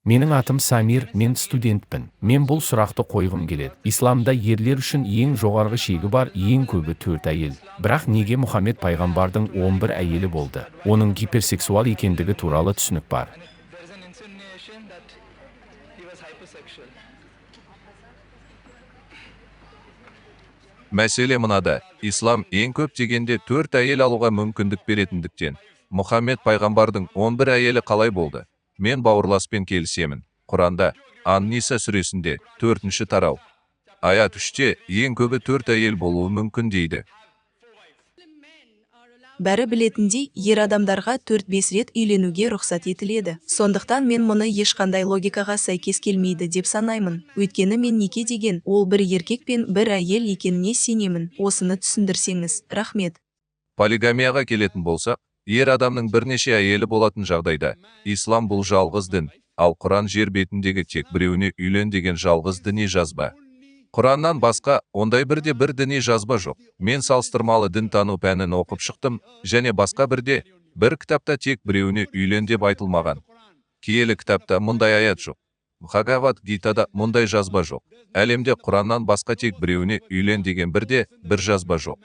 Менің атым Самир, мен студентпін. Мен бұл сұрақты қойғым келеді. Исламда ерлер үшін ең жоғарғы шегі бар, ең көбі 4 әйел. Бірақ неге Мұхаммед пайғамбардың 11 әйелі болды? Оның гиперсексуал екендігі туралы түсінік бар. Мәселе мынада, ислам ең көп дегенде 4 әйел алуға мүмкіндік беретіндіктен. Мұхаммед пайғамбардың 11 әйелі қалай болды? Мен бауырласпен келісемін. Құранда, Ан-Ниса сүресінде 4-ші тарау. Аят 3-те ең көбі 4 әйел болуы мүмкін дейді. Бәрі білетіндей, ер адамдарға 4-5 рет үйленуге рұқсат етіледі. Сондықтан мен мұны ешқандай логикаға сәйкес келмейді деп санаймын. Өйткені мен неке деген, ол бір еркек пен бір әйел екеніне сенемін. Осыны түсіндірсеңіз, рахмет. Полигамияға келетін болсақ, ер адамның бірнеше әйелі болатын жағдайда, ислам бұл жалғыз дін, ал Құран жер бетіндегі тек біреуіне үйлен деген жалғыз діни жазба. Құраннан басқа ондай бірде бір діни жазба жоқ. Мен салыстырмалы дін тану пәнін оқып шықтым, және басқа бір кітапта тек біреуіне үйлен деп айтылмаған. Киелі кітапта мұндай аят жоқ. Бхагават Гитада мұндай жазба жоқ. Әлемде Құраннан басқа тек біреуіне үйлен деген бір жазба жоқ.